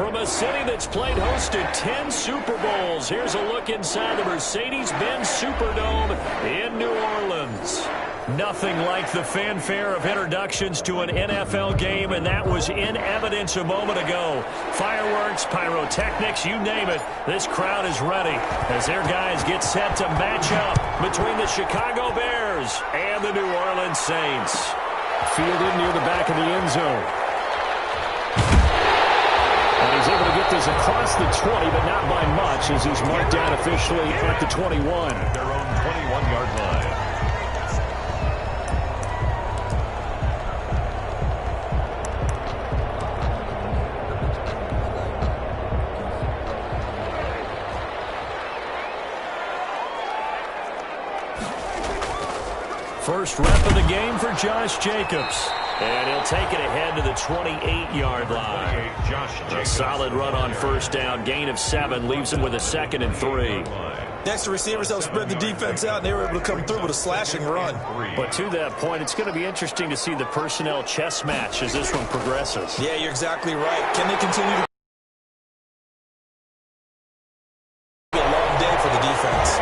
From a city that's played host to 10 Super Bowls, here's a look inside the Mercedes-Benz Superdome in New Orleans. Nothing like the fanfare of introductions to an NFL game, and that was in evidence a moment ago. Fireworks, pyrotechnics, you name it. This crowd is ready as their guys get set to match up between the Chicago Bears and the New Orleans Saints. Fielded near the back of the end zone. And he's able to get this across the 20, but not by much, as he's marked down officially at the 21. At their own 21-yard line. First rep of the game for Josh Jacobs. And he'll take it ahead to the 28-yard line. A solid run on first down. Gain of 7 leaves him with a 2nd and 3. Next to receivers help spread the defense out, and they were able to come through with a slashing run. But to that point, it's going to be interesting to see the personnel chess match as this one progresses. Yeah, you're exactly right. Can they continue to be a long day for the defense?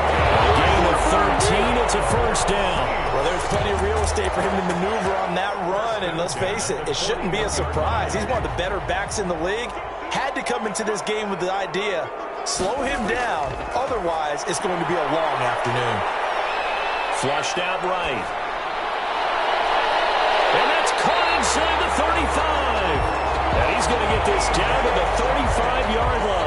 Gain of 13, it's a first down. Well, there's plenty of real estate for him to maneuver on that run, and let's face it, it shouldn't be a surprise. He's one of the better backs in the league. Had to come into this game with the idea, slow him down, otherwise it's going to be a long afternoon. Flushed out right. And that's caught inside the 35. And he's going to get this down to the 35-yard line.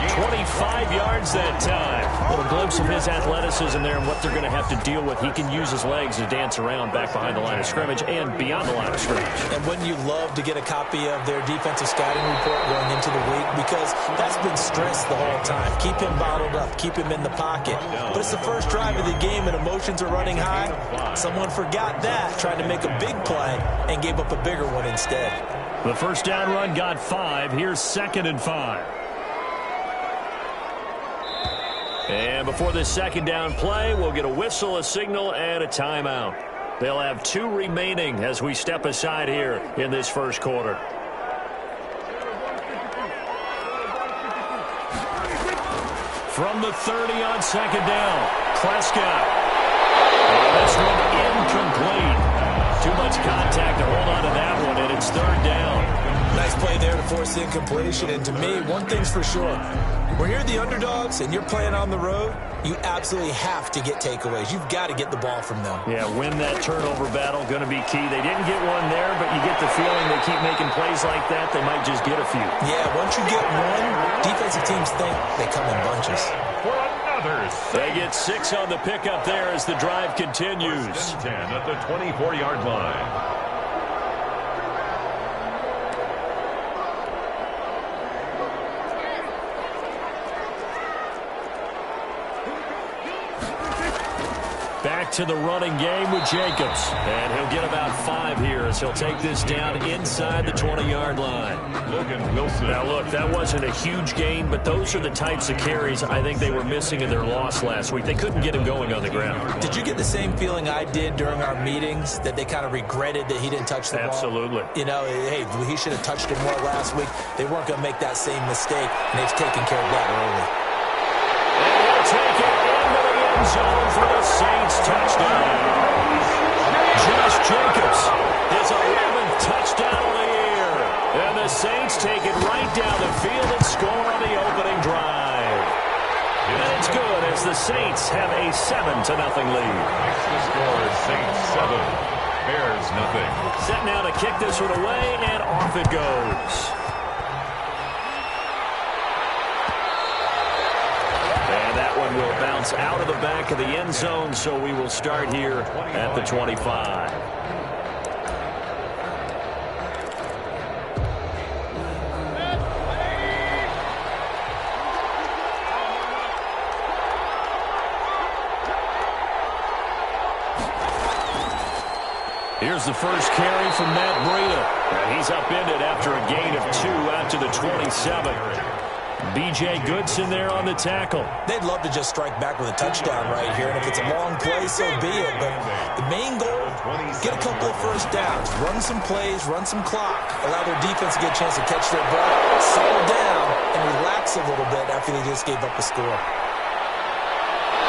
25 yards that time. A little glimpse of his athleticism there and what they're going to have to deal with. He can use his legs to dance around back behind the line of scrimmage and beyond the line of scrimmage. And wouldn't you love to get a copy of their defensive scouting report going into the week? Because that's been stressed the whole time. Keep him bottled up. Keep him in the pocket. But it's the first drive of the game and emotions are running high. Someone forgot that, tried to make a big play, and gave up a bigger one instead. The first down run got 5. Here's 2nd and 5. And before this second down play, we'll get a whistle, a signal, and a timeout. They'll have 2 remaining as we step aside here in this first quarter. From the 30 on second down, Prescott. And this one incomplete. Too much contact to hold on to that one, and it's 3rd down. Nice play there to force the incompletion. And to me, one thing's for sure. When you're the underdogs and you're playing on the road, you absolutely have to get takeaways. You've got to get the ball from them. Yeah, win that turnover battle, going to be key. They didn't get one there, but you get the feeling they keep making plays like that, they might just get a few. Yeah, once you get one, defensive teams think they come in bunches. For another They get 6 on the pickup there as the drive continues. 10 at the 24-yard line. Back to the running game with Jacobs. And he'll get about 5 here as he'll take this down inside the 20-yard line. Logan Wilson. Now, look, that wasn't a huge gain, but those are the types of carries I think they were missing in their loss last week. They couldn't get him going on the ground. Did you get the same feeling I did during our meetings, that they kind of regretted that he didn't touch the ball? Absolutely. You know, hey, he should have touched it more last week. They weren't going to make that same mistake, and they've taken care of that early. And he'll take it into the end zone for the Saints touchdown. Josh Jacobs, his 11th touchdown of the year. And the Saints take it right down the field and score on the opening drive. And it's good as the Saints have a 7-0 lead. The score is Saints 7, Bears nothing. Set now to kick this one away, and off it goes. And that one will bounce out of the back of the end zone, so we will start here at the 25. Here's the first carry from Matt Breida. And he's upended after a gain of 2 out to the 27. B.J. Goodson there on the tackle. They'd love to just strike back with a touchdown right here, and if it's a long play, so be it. But the main goal, get a couple of first downs, run some plays, run some clock, allow their defense to get a chance to catch their breath, settle down, and relax a little bit after they just gave up a score.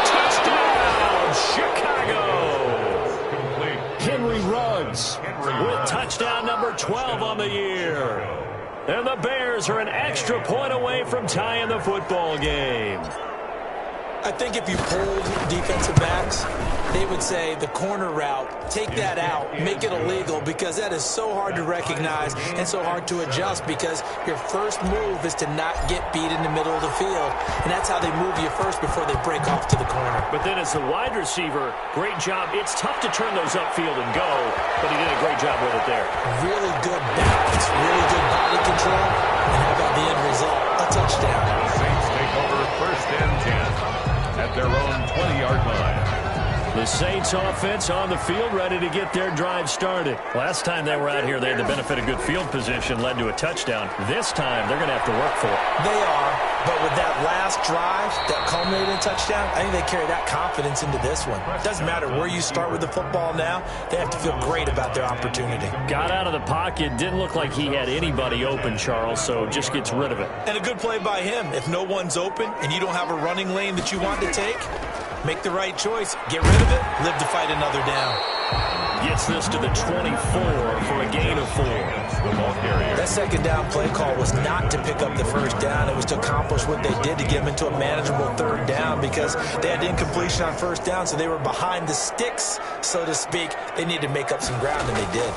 Touchdown, Chicago! Henry Ruggs with touchdown number 12 on the year. And the Bears are an extra point away from tying the football game. I think if you polled defensive backs, they would say the corner route, take that out, make it illegal, because that is so hard to recognize and so hard to adjust, because your first move is to not get beat in the middle of the field, and that's how they move you first before they break off to the corner. But then as the wide receiver, great job. It's tough to turn those upfield and go, but he did a great job with it there. Really good balance, really good body control, and how about the end result? A touchdown. The Saints take over 1st and 10 at their own 20-yard line. The Saints offense on the field, ready to get their drive started. Last time they were out here, they had the benefit of good field position, led to a touchdown. This time, they're going to have to work for it. They are, but with that last drive that culminated in a touchdown, I think they carry that confidence into this one. It doesn't matter where you start with the football now, they have to feel great about their opportunity. Got out of the pocket, didn't look like he had anybody open, Charles, so just gets rid of it. And a good play by him. If no one's open and you don't have a running lane that you want to take, make the right choice. Get rid of it. Live to fight another down. Gets this to the 24 for a gain of 4. That second down play call was not to pick up the first down. It was to accomplish what they did to get them into a manageable 3rd down, because they had incompletion on 1st down, so they were behind the sticks, so to speak. They needed to make up some ground, and they did.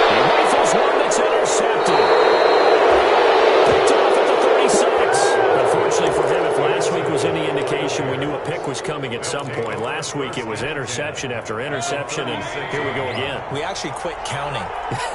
He rifles one that's intercepted. Unfortunately for him, if last week was any indication, we knew a pick was coming at some point. Last week it was interception after interception, and here we go again. We actually quit counting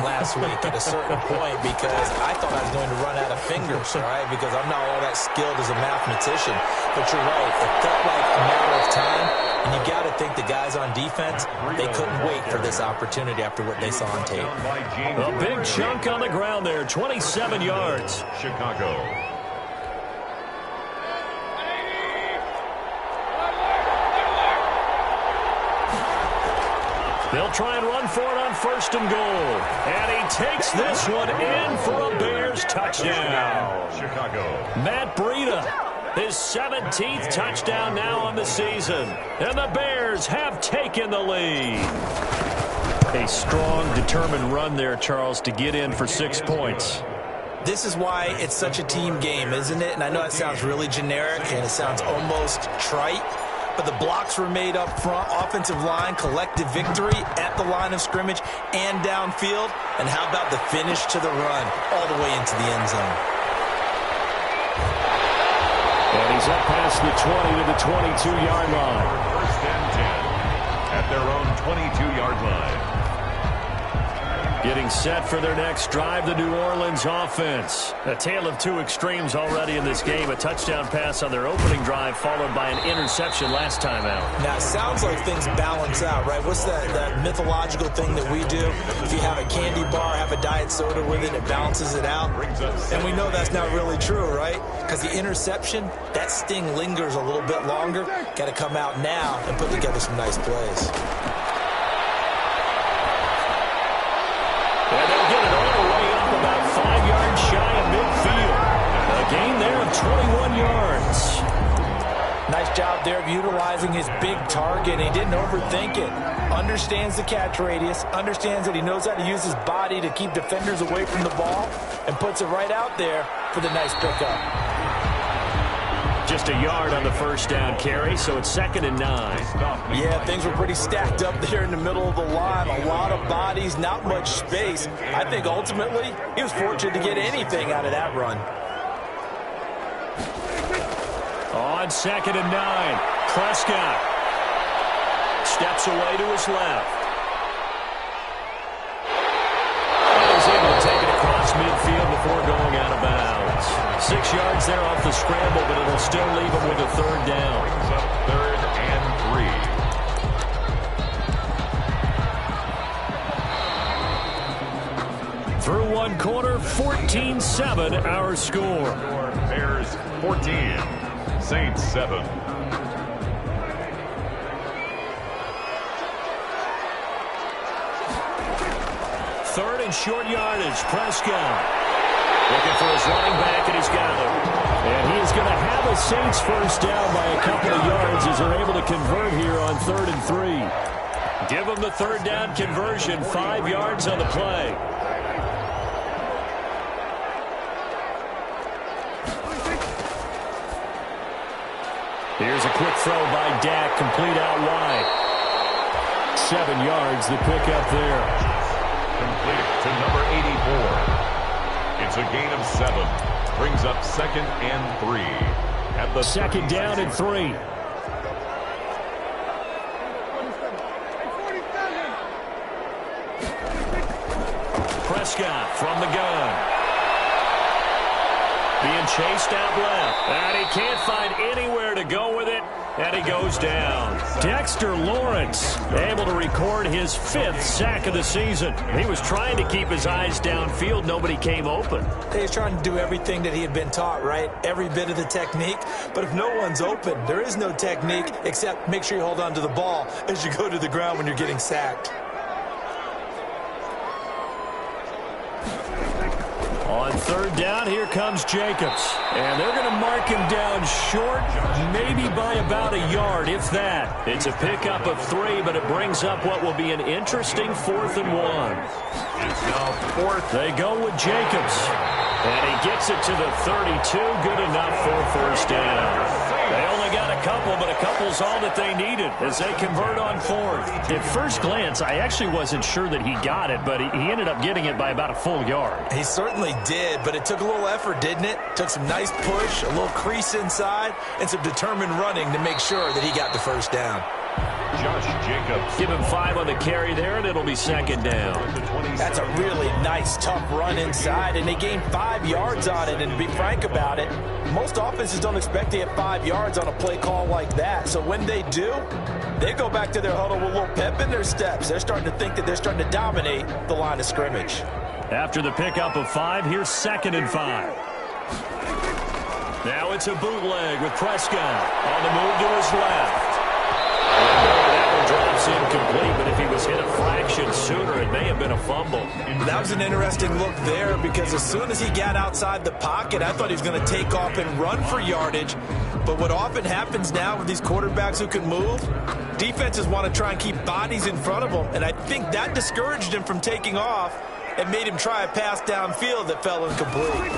last week at a certain point because I thought I was going to run out of fingers, all right, because I'm not all that skilled as a mathematician. But you're right, it felt like a matter of time, and you got to think the guys on defense, they couldn't wait for this opportunity after what they saw on tape. A big chunk on the ground there, 27 yards. Chicago. They'll try and run for it on 1st and goal. And he takes this one in for a Bears touchdown. Chicago. Matt Breida, his 17th touchdown now on the season. And the Bears have taken the lead. A strong, determined run there, Charles, to get in for 6 points. This is why it's such a team game, isn't it? And I know it sounds really generic and it sounds almost trite, but the blocks were made up front, offensive line, collective victory at the line of scrimmage and downfield. And how about the finish to the run all the way into the end zone? And he's up past the 20 to the 22-yard line. 1st and 10 at their own 22-yard line. Getting set for their next drive, the New Orleans offense. A tale of two extremes already in this game. A touchdown pass on their opening drive, followed by an interception last time out. Now, it sounds like things balance out, right? What's that mythological thing that we do? If you have a candy bar, have a diet soda with it, it balances it out. And we know that's not really true, right? Because the interception, that sting lingers a little bit longer. Got to come out now and put together some nice plays. And they'll get it all the way up about 5 yards shy of midfield. A gain there of 21 yards. Nice job there of utilizing his big target. He didn't overthink it. Understands the catch radius. Understands that he knows how to use his body to keep defenders away from the ball. And puts it right out there for the nice pickup. Just a yard on the first down carry, so it's 2nd and 9. Yeah, things were pretty stacked up there in the middle of the line. A lot of bodies, not much space. I think ultimately he was fortunate to get anything out of that run. On 2nd and 9, Prescott steps away to his left. And he's able to take it across midfield before going out of bounds. 6 yards there off the scramble, but it'll still leave him with a 3rd down. Brings up 3rd and 3. Through one quarter, 14-7 our score. Bears 14, Saints 7. Third and short yardage. Prescott looking for his running back, and he's got it. And he is going to have a Saints first down by a couple of yards as they're able to convert here on 3rd and 3. Give them the third down conversion, 5 yards on the play. Here's a quick throw by Dak, complete out wide. 7 yards, the pickup there. Complete to number 84. It's a gain of 7. Brings up 2nd and 3. At the second down and 3. Prescott from the gun. Being chased out left. And he can't find anywhere to go with it. And he goes down. Dexter Lawrence able to record his 5th sack of the season. He was trying to keep his eyes downfield. Nobody came open. He was trying to do everything that he had been taught, right? Every bit of the technique. But if no one's open, there is no technique except make sure you hold on to the ball as you go to the ground when you're getting sacked. On third down, here comes Jacobs. And they're going to mark him down short, maybe by about a yard, if that. It's a pickup of 3, but it brings up what will be an interesting 4th and 1. It's now 4th. They go with Jacobs. And he gets it to the 32. Good enough for a first down. They only got a couple, but a couple's all that they needed as they convert on 4th. At first glance, I actually wasn't sure that he got it, but he ended up getting it by about a full yard. He certainly did, but it took a little effort, didn't it? Took some nice push, a little crease inside, and some determined running to make sure that he got the first down. Josh Jacobs. Give him 5 on the carry there, and it'll be second down. That's a really nice, tough run inside, and they gained 5 yards on it. And to be frank about it, most offenses don't expect to get 5 yards on a play call like that. So when they do, they go back to their huddle with a little pep in their steps. They're starting to think that they're starting to dominate the line of scrimmage. After the pickup of 5, here's 2nd and 5. Now it's a bootleg with Prescott on the move to his left. That one drops incomplete, but if he was hit a fraction sooner, it may have been a fumble. That was an interesting look there because as soon as he got outside the pocket, I thought he was going to take off and run for yardage. But what often happens now with these quarterbacks who can move, defenses want to try and keep bodies in front of them, and I think that discouraged him from taking off and made him try a pass downfield that fell incomplete.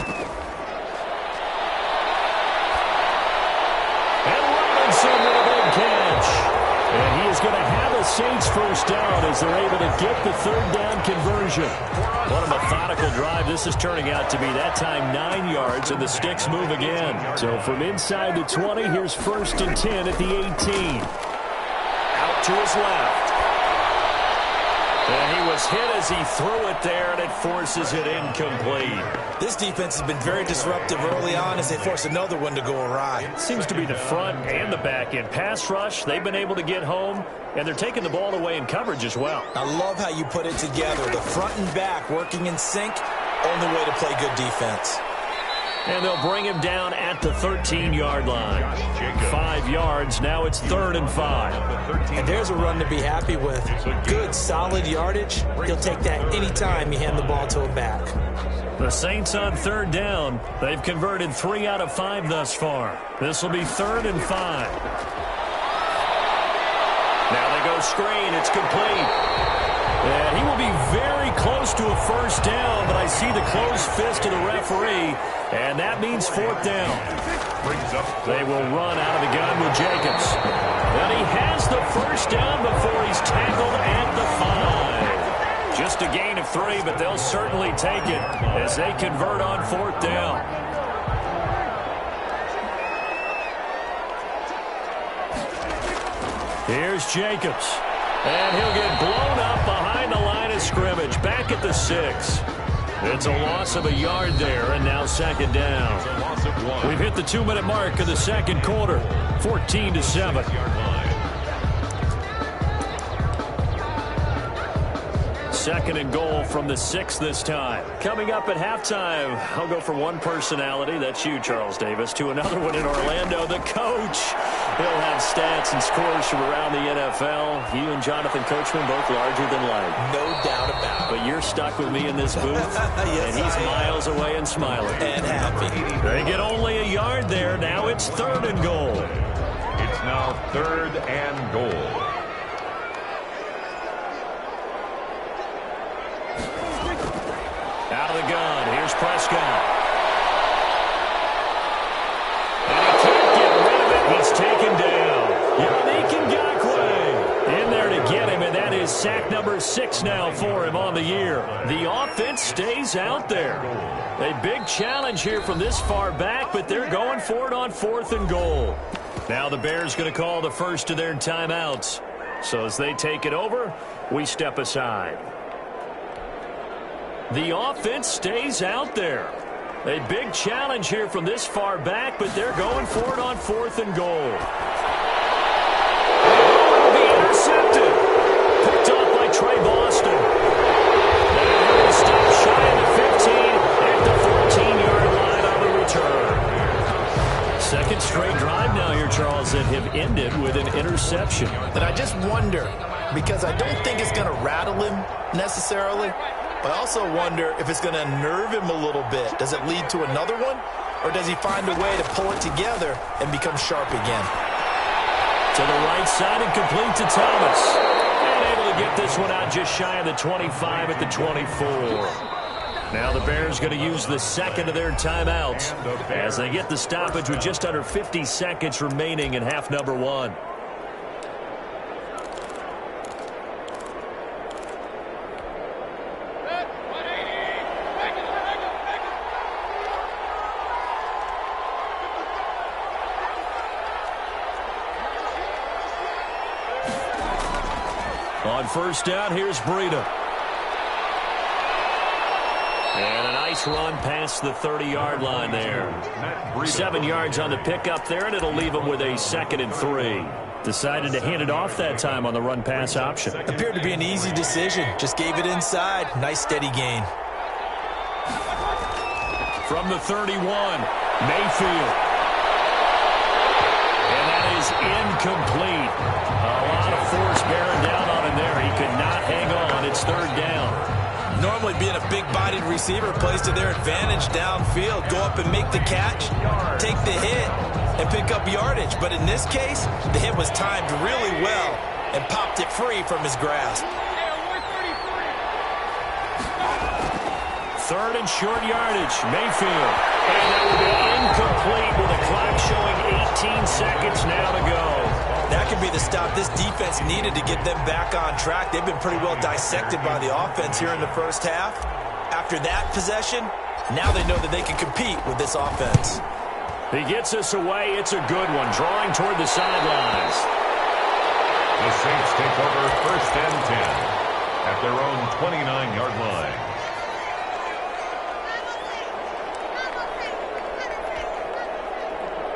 And Robinson with a big catch. And he is going to have a Saints first down as they're able to get the third down conversion. What a methodical drive this is turning out to be. That time 9 yards, and the sticks move again. So from inside the 20, here's 1st and 10 at the 18. Out to his left. And he was hit as he threw it there, and it forces it incomplete. This defense has been very disruptive early on as they force another one to go awry. Seems to be the front and the back end. Pass rush, they've been able to get home, and they're taking the ball away in coverage as well. I love how you put it together. The front and back working in sync, only way to play good defense. And they'll bring him down at the 13-yard line. 5 yards, now it's 3rd and 5. And there's a run to be happy with. Good, solid yardage. He'll take that anytime you hand the ball to a back. The Saints on 3rd down. They've converted 3 out of 5 thus far. This will be 3rd and 5. Now they go screen. It's complete. And he will be very close to a first down, but I see the closed fist of the referee, and that means 4th down. They will run out of the gun with Jacobs. And he has the first down before he's tackled at the 5. Just a gain of 3, but they'll certainly take it as they convert on 4th down. Here's Jacobs. And he'll get blown up behind the line of scrimmage. Back at the 6. It's a loss of a yard there, and now 2nd down. We've hit the 2-minute mark of the second quarter. 14-7. second and goal from the 6 this time. Coming up at halftime, I'll go from one personality, that's you, Charles Davis, to another one in Orlando, the coach. He'll have stats and scores from around the NFL. You and Jonathan Coachman both larger than life. No doubt about it. But you're stuck with me in this booth, yes, and he's miles away and smiling. And happy. They get only a yard there. Now it's 3rd and goal. It's now 3rd and goal. Out of the gun. Here's Prescott. And he can't get rid of it. He's taken down. Yannick Ngakoue in there to get him, and that is sack number 6 now for him on the year. The offense stays out there. A big challenge here from this far back, but they're going for it on 4th and goal. Now the Bears going to call the first of their timeouts. So as they take it over, we step aside. The offense stays out there. A big challenge here from this far back, but they're going for it on 4th and goal. It'll be intercepted. Picked off by Trey Boston. And they're going to stop shy of the 15 at the 14-yard line on the return. Second straight drive now here, Charles, that have ended with an interception. And I just wonder, because I don't think it's going to rattle him necessarily, but I also wonder if it's going to unnerve him a little bit. Does it lead to another one? Or does he find a way to pull it together and become sharp again? To the right side and complete to Thomas. And able to get this one out just shy of the 25 at the 24. Now the Bears going to use the second of their timeouts as they get the stoppage with just under 50 seconds remaining in half number 1. On first down, here's Breida. And a nice run past the 30-yard line there. 7 yards on the pickup there, and it'll leave him with a 2nd and 3. Decided to hand it off that time on the run-pass option. Appeared to be an easy decision. Just gave it inside. Nice steady gain. From the 31, Mayfield. And that is incomplete. A lot of force bearing down on him there. He could not hang on. It's 3rd down. Normally being a big-bodied receiver plays to their advantage downfield. Go up and make the catch, take the hit, and pick up yardage. But in this case, the hit was timed really well and popped it free from his grasp. 3rd and short yardage, Mayfield. And that will be incomplete with the clock showing 18 seconds now to go. That could be the stop this defense needed to get them back on track. They've been pretty well dissected by the offense here in the first half. After that possession, now they know that they can compete with this offense. He gets us away. It's a good one, drawing toward the sidelines. The Saints take over 1st and 10 at their own 29-yard line.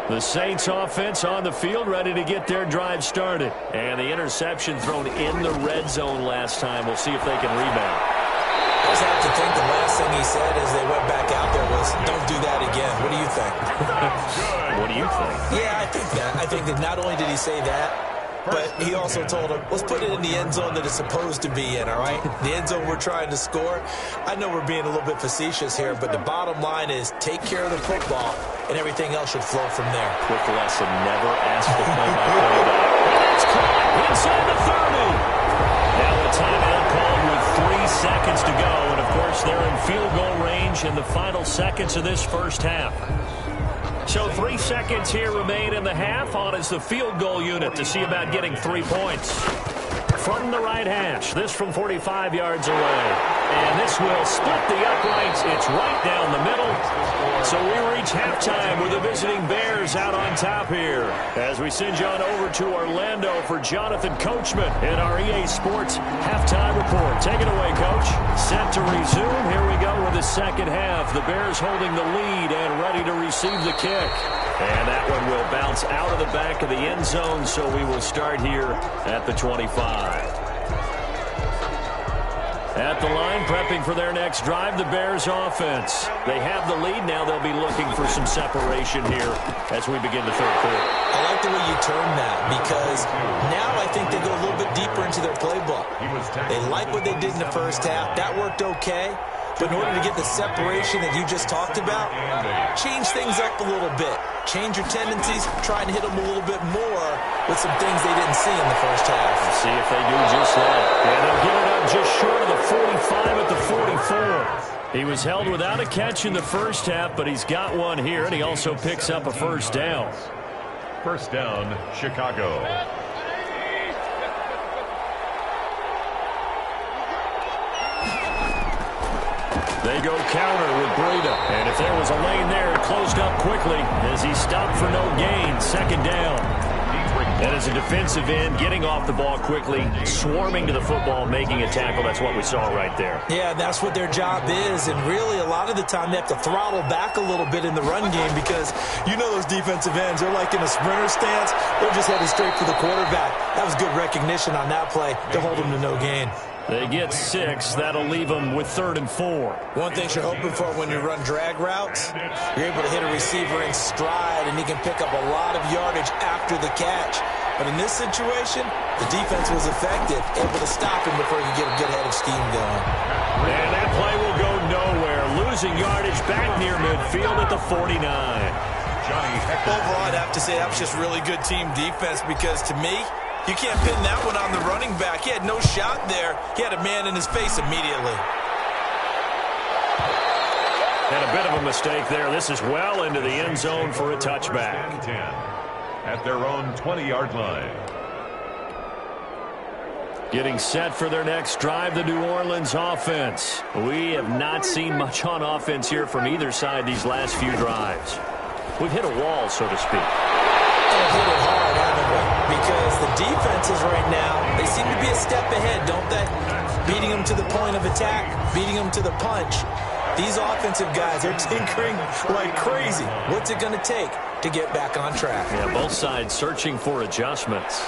The Saints offense on the field, ready to get their drive started. And the interception thrown in the red zone last time. We'll see if they can rebound. I just have to think the last thing he said as they went back out there was, don't do that again. What do you think? What do you think? Yeah, I think that. I think that not only did he say that, but he also told him, let's put it in the end zone that it's supposed to be in, all right? The end zone we're trying to score. I know we're being a little bit facetious here, but the bottom line is take care of the football, and everything else should flow from there. Quick lesson, never ask the play-by-play back. It's caught inside the 30. Now a timeout called with 3 seconds to go, and of course they're in field goal range in the final seconds of this first half. So 3 seconds here remain in the half. On is the field goal unit to see about getting 3 points. From the right hash, this from 45 yards away. And this will split the uprights. It's right down the middle. So we reach halftime with the visiting Bears out on top here. As we send you on over to Orlando for Jonathan Coachman in our EA Sports halftime report. Take it away, Coach. Set to resume. Here we go with the second half. The Bears holding the lead and ready to receive the kick. And that one will bounce out of the back of the end zone, so we will start here at the 25. At the line, prepping for their next drive, the Bears offense. They have the lead. Now they'll be looking for some separation here as we begin the third quarter. I like the way you turn that because now I think they go a little bit deeper into their playbook. They like what they did in the first half. That worked okay. But in order to get the separation that you just talked about, change things up a little bit. Change your tendencies, try and hit them a little bit more with some things they didn't see in the first half. Let's see if they do just that. And they'll give it up just short of the 45 at the 44. He was held without a catch in the first half, but he's got one here, and he also picks up a first down. First down, Chicago. They go counter with Breida. And if there was a lane there, it closed up quickly as he stopped for no gain. Second down. And as a defensive end, getting off the ball quickly, swarming to the football, making a tackle. That's what we saw right there. Yeah, that's what their job is. And really, a lot of the time, they have to throttle back a little bit in the run game because you know those defensive ends, they're like in a sprinter stance. They're just headed straight for the quarterback. That was good recognition on that play to hold them to no gain. They get 6. That'll leave them with 3rd and 4. One thing you're hoping for when you run drag routes, you're able to hit a receiver in stride, and he can pick up a lot of yardage after the catch. But in this situation, the defense was effective, able to stop him before you get a good head of steam going. And that play will go nowhere. Losing yardage back near midfield at the 49. Overall, I'd have to say that was just really good team defense because, to me, you can't pin that one on the running back. He had no shot there. He had a man in his face immediately. And a bit of a mistake there. This is well into the end zone for a touchback. 10 at their own 20-yard line. Getting set for their next drive, the New Orleans offense. We have not seen much on offense here from either side these last few drives. We've hit a wall, so to speak. Hit it hard, haven't we? Because the defenses right now, they seem to be a step ahead, don't they? Beating them to the point of attack, beating them to the punch. These offensive guys are tinkering like crazy. What's it going to take to get back on track? Yeah, both sides searching for adjustments.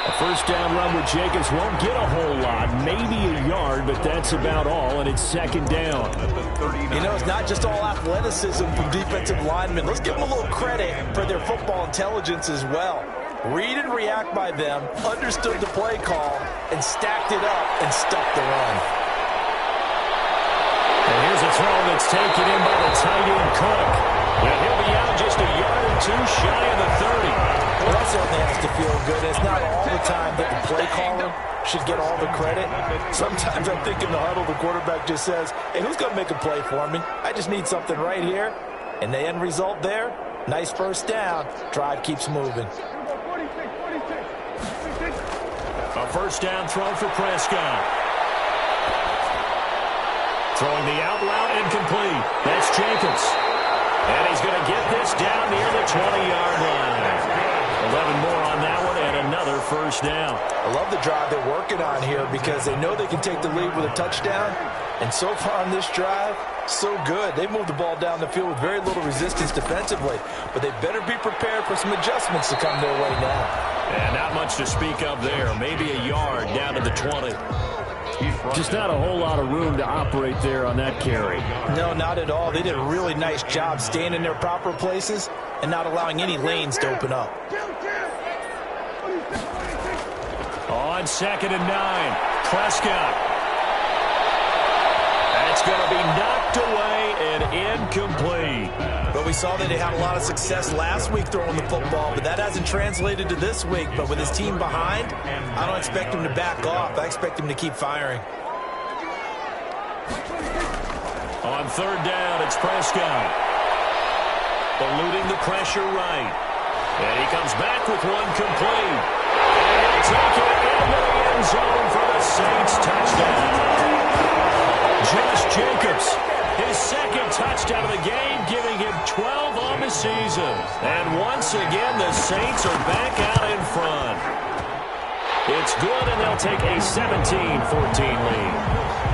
A first down run with Jacobs won't get a whole lot, maybe a yard, but that's about all, and it's second down. You know, it's not just all athleticism from defensive linemen. Let's give them a little credit for their football intelligence as well. Read and react by them, understood the play call, and stacked it up and stuck the run. And here's a throw that's taken in by the tight end Cook. And he'll be out just a yard or two shy of the 30. Well, that certainly has to feel good. It's not all the time that the play caller should get all the credit. Sometimes I think in the huddle, the quarterback just says, hey, who's going to make a play for me? I just need something right here. And the end result there, nice first down. Drive keeps moving. A first down throw for Prescott. Throwing the out route incomplete. That's Jacobs. And he's going to get this down near the 20-yard line. 11 more on that one and another first down. I love the drive they're working on here because they know they can take the lead with a touchdown. And so far on this drive, so good. They moved the ball down the field with very little resistance defensively. But they better be prepared for some adjustments to come their way now. And not much to speak of there. Maybe a yard down to the 20. Just not a whole lot of room to operate there on that carry. No, not at all. They did a really nice job staying in their proper places and not allowing any lanes to open up. On 2nd and 9, Prescott. That's going to be knocked away and incomplete. But we saw that they had a lot of success last week throwing the football, but that hasn't translated to this week. But with his team behind, I don't expect him to back off. I expect him to keep firing. On 3rd down, it's Prescott. Eluding the pressure right. And he comes back with one complete. And he'll take it into the end zone for the Saints touchdown. Josh Jacobs, his 2nd touchdown of the game, giving him 12 on the season. And once again, the Saints are back out in front. It's good, and they'll take a 17-14 lead.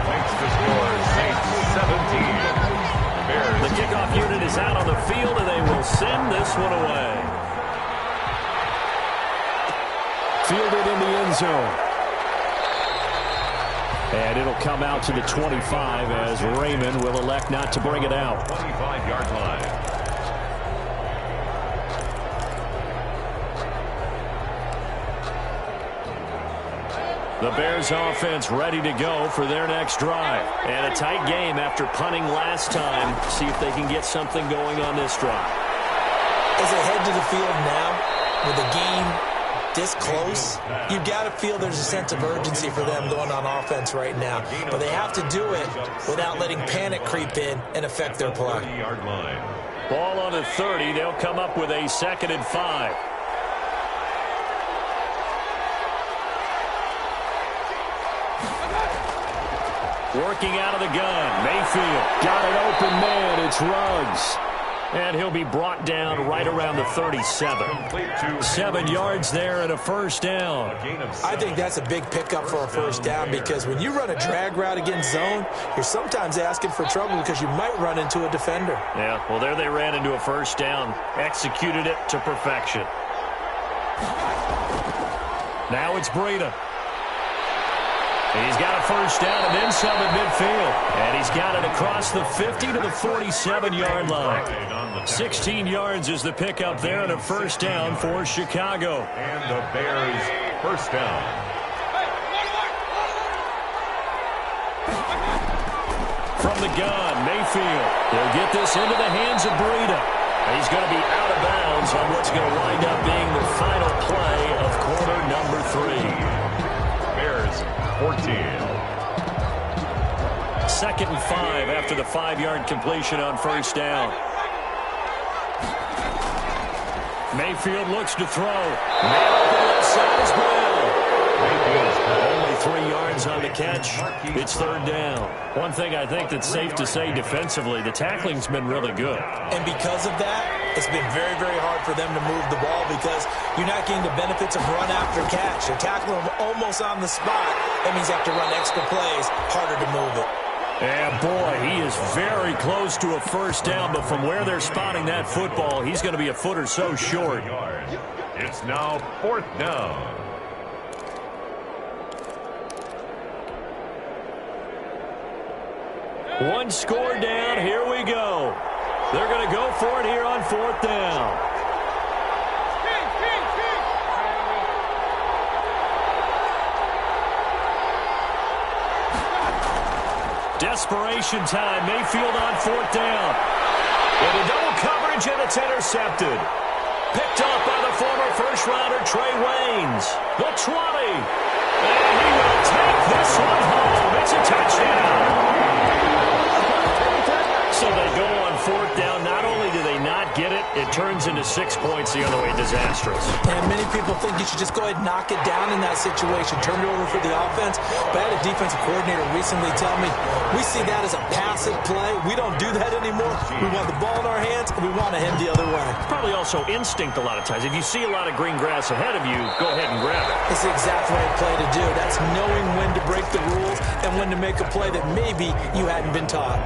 Thanks to score, Saints 17. Bears. The kickoff unit is out on the field, and they will send this one away. Fielded in the end zone. And it'll come out to the 25 as Raymond will elect not to bring it out. 25-yard line. The Bears offense ready to go for their next drive. And a tight game after punting last time. See if they can get something going on this drive. As they head to the field now, with the game this close, you've got to feel there's a sense of urgency for them going on offense right now. But they have to do it without letting panic creep in and affect their play. Ball on the 30. They'll come up with a 2nd and 5. Working out of the gun. Mayfield got an open man. It's Ruggs. And he'll be brought down right around the 37. 7 yards there and a first down. I think that's a big pickup for a first down because when you run a drag route against zone, you're sometimes asking for trouble because you might run into a defender. Yeah, well, there they ran into a first down. Executed it to perfection. Now it's Breida. He's got a first down and then some at midfield. And he's got it across the 50 to the 47-yard line. 16 yards is the pickup there and a first down for Chicago. And the Bears first down. From the gun, Mayfield. He'll get this into the hands of Breida. He's going to be out of bounds on what's going to wind up being the final play of quarter number 3. 14. 2nd and 5 after the 5-yard completion on first down. Mayfield looks to throw. Man open left side is Brown. Only 3 yards on the catch. It's 3rd down. One thing I think that's safe to say defensively, the tackling's been really good. And because of that, it's been very, very hard for them to move the ball because you're not getting the benefits of run after catch. You're tackling them almost on the spot. That means you have to run extra plays, harder to move it. And boy, he is very close to a first down, but from where they're spotting that football, he's going to be a foot or so short. It's now 4th down. One score down. Here we go. They're going to go for it here on 4th down. Desperation time. Mayfield on 4th down. With a double coverage, and it's intercepted. Picked up by the former first-rounder Trey Waynes. The 20. And he will take this one home. It's a touchdown. So they go on 4th down. Not only do they not get it, it turns into 6 points the other way. Disastrous. And many people think you should just go ahead and knock it down in that situation. Turn it over for the offense. But I had a defensive coordinator recently tell me, we see that as a passive play. We don't do that anymore. We want the ball in our hands, and we want to head the other way. Probably also instinct a lot of times. If you see a lot of green grass ahead of you, go ahead and grab it. It's the exact right play to do. That's knowing when to break the rules and when to make a play that maybe you hadn't been taught.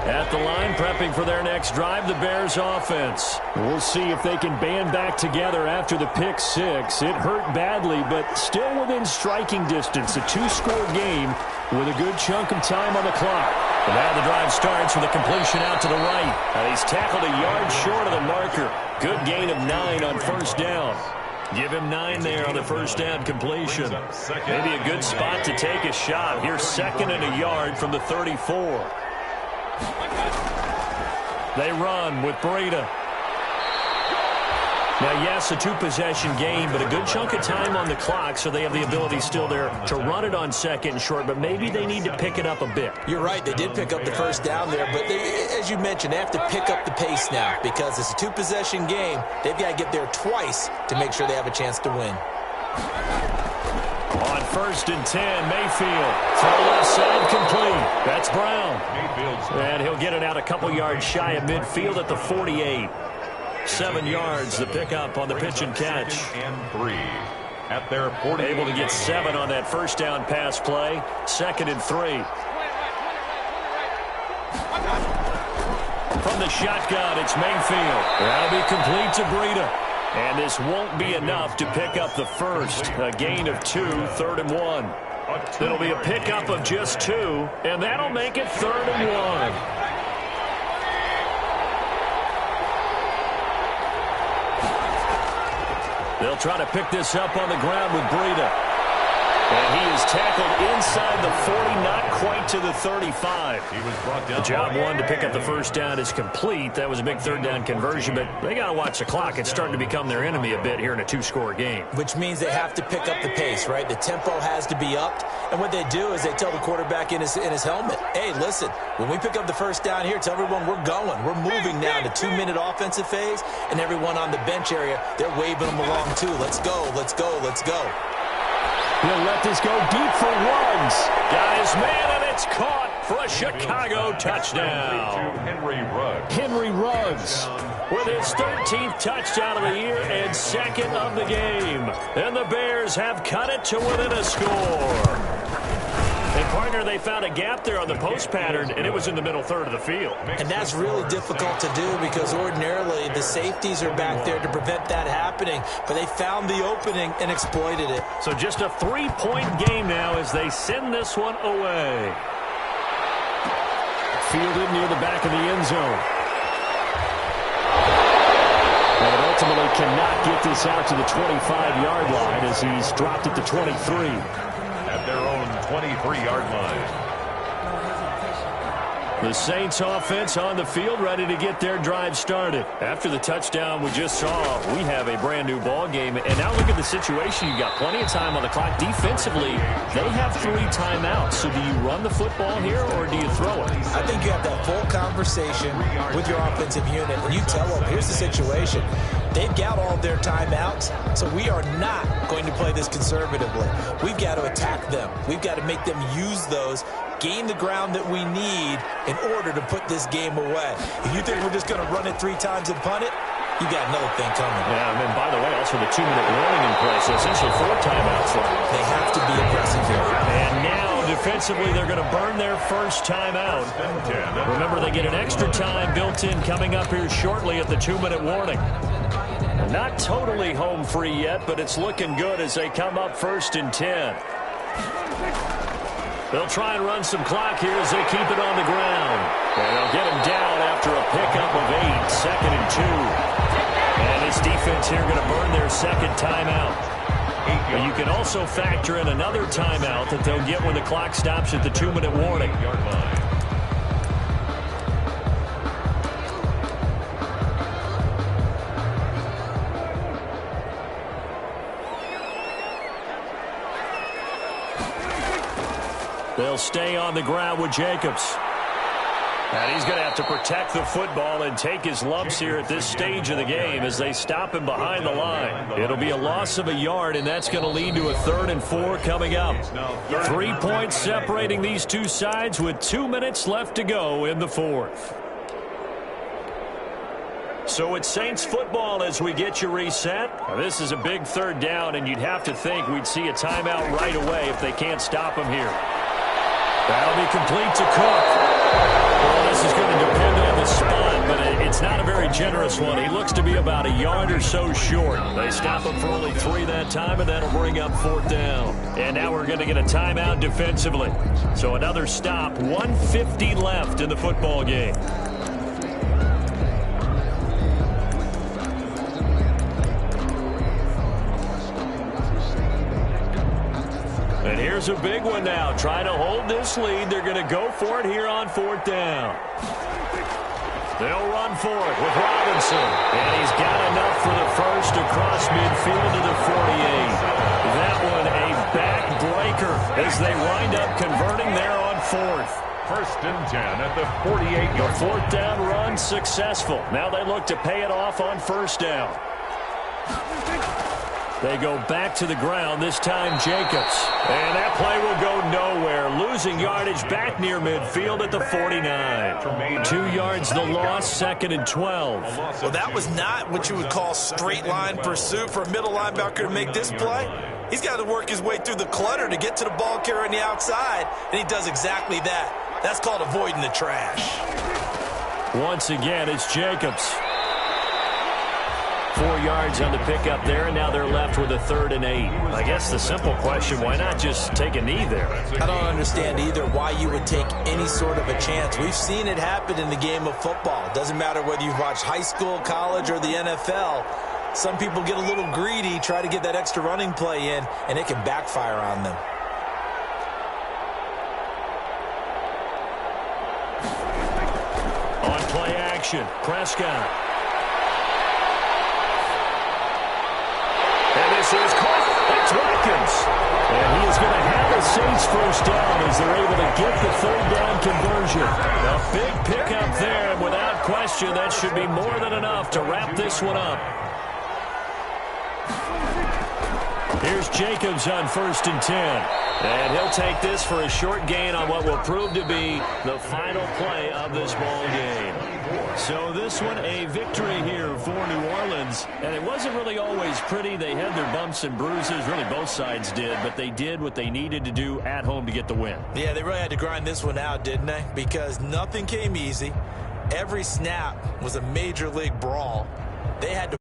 At the line, prepping for their next drive, the Bears offense. We'll see if they can band back together after the pick 6. It hurt badly, but still within striking distance. A 2-score game with a good chunk of time on the clock. And now the drive starts with a completion out to the right. He's tackled a yard short of the marker. Good gain of 9 on first down. Give him 9 there on the first down completion. Maybe a good spot to take a shot. Here's 2nd and a yard from the 34. They run with Breida. Now, yes, a 2-possession game, but a good chunk of time on the clock, so they have the ability still there to run it on 2nd and short, but maybe they need to pick it up a bit. You're right. They did pick up the first down there, but as you mentioned, they have to pick up the pace now because it's a 2-possession game. They've got to get there twice to make sure they have a chance to win. On 1st and 10, Mayfield. Throw left side complete. That's Brown. And he'll get it out a couple yards shy of midfield at the 48. 7 yards, the pickup on the pitch and catch. And 3 at their 40. Able to get 7 on that first down pass play. 2nd and 3. From the shotgun, it's Mayfield. That'll be complete to Breida. And this won't be enough to pick up the first. A gain of 2, 3rd and 1. It'll be a pickup of just 2, and that'll make it 3rd and 1. They'll try to pick this up on the ground with Breida. And he is tackled inside the 40, not quite to the 35. He was brought down. The job one to pick up the first down is complete. That was a big 3rd down conversion, but they got to watch the clock. It's starting to become their enemy a bit here in a 2-score game. Which means they have to pick up the pace, right? The tempo has to be upped. And what they do is they tell the quarterback in his helmet, hey, listen, when we pick up the first down here, tell everyone we're going. We're moving now to 2-minute offensive phase, and everyone on the bench area, they're waving them along too. Let's go, let's go, let's go. He'll let this go deep for Ruggs. Got his man, and it's caught for a Chicago touchdown. Henry Ruggs with his 13th touchdown of the year and 2nd of the game. And the Bears have cut it to within a score. And, partner, they found a gap there on the post pattern, and it was in the middle 3rd of the field. And that's really difficult to do because ordinarily the safeties are back there to prevent that happening. But they found the opening and exploited it. So just a 3-point game now as they send this one away. Fielded near the back of the end zone. And ultimately cannot get this out to the 25-yard line as he's dropped at the 23. At their own 23-yard line. The Saints offense on the field, ready to get their drive started. After the touchdown we just saw, we have a brand new ball game. And now look at the situation. You've got plenty of time on the clock. Defensively, they have 3 timeouts. So do you run the football here or do you throw it? I think you have that full conversation with your offensive unit, and you tell them, here's the situation. They've got all their timeouts, so we are not going to play this conservatively. We've got to attack them. We've got to make them use those, gain the ground that we need in order to put this game away. If you think we're just going to run it 3 times and punt it, you got another thing coming. Yeah, and then, by the way, also the 2-minute warning in place. So essentially 4 timeouts left. They have to be aggressive here. And now, defensively, they're going to burn their first timeout. Remember, they get an extra time built in coming up here shortly at the 2-minute warning. Not totally home free yet, but it's looking good as they come up 1st and 10. They'll try and run some clock here as they keep it on the ground. And they'll get him down after a pickup of 8, 2nd and 2. And this defense here going to burn their 2nd timeout. But you can also factor in another timeout that they'll get when the clock stops at the 2-minute warning. They'll stay on the ground with Jacobs. And he's going to have to protect the football and take his lumps here at this stage of the game as they stop him behind the line. It'll be a loss of a yard, and that's going to lead to a 3rd and 4 coming up. 3 points separating these two sides with 2 minutes left to go in the 4th. So it's Saints football as we get you reset. Now, this is a big 3rd down, and you'd have to think we'd see a timeout right away if they can't stop him here. That'll be complete to Cook. Well, this is going to depend on the spot, but it's not a very generous one. He looks to be about a yard or so short. They stop him for only 3 that time, and that'll bring up 4th down. And now we're going to get a timeout defensively. So another stop, 1:50 left in the football game. And here's a big one now. Trying to hold this lead. They're going to go for it here on 4th down. They'll run for it with Robinson. And he's got enough for the first across midfield to the 48. That one a backbreaker as they wind up converting there on 4th. 1st and 10 at the 48-yard line. 4th down run successful. Now they look to pay it off on 1st down. They go back to the ground, this time Jacobs. And that play will go nowhere. Losing yardage back near midfield at the 49. 2 yards the loss, 2nd and 12. Well, that was not what you would call straight line pursuit for a middle linebacker to make this play. He's got to work his way through the clutter to get to the ball carrier on the outside, and he does exactly that. That's called avoiding the trash. Once again, it's Jacobs. 4 yards on the pickup there, and now they're left with a 3rd and 8. I guess the simple question, why not just take a knee there? I don't understand either why you would take any sort of a chance. We've seen it happen in the game of football. Doesn't matter whether you've watched high school, college, or the NFL. Some people get a little greedy, try to get that extra running play in, and it can backfire on them. On play action, Prescott. And this is caught. It's Watkins. And he is going to have the Saints first down as they're able to get the 3rd down conversion. A big pickup there, and without question, that should be more than enough to wrap this one up. Here's Jacobs on 1st and 10. And he'll take this for a short gain on what will prove to be the final play of this ball game. So this one, a victory here for New Orleans. And it wasn't really always pretty. They had their bumps and bruises. Really, both sides did. But they did what they needed to do at home to get the win. Yeah, they really had to grind this one out, didn't they? Because nothing came easy. Every snap was a major league brawl. They had to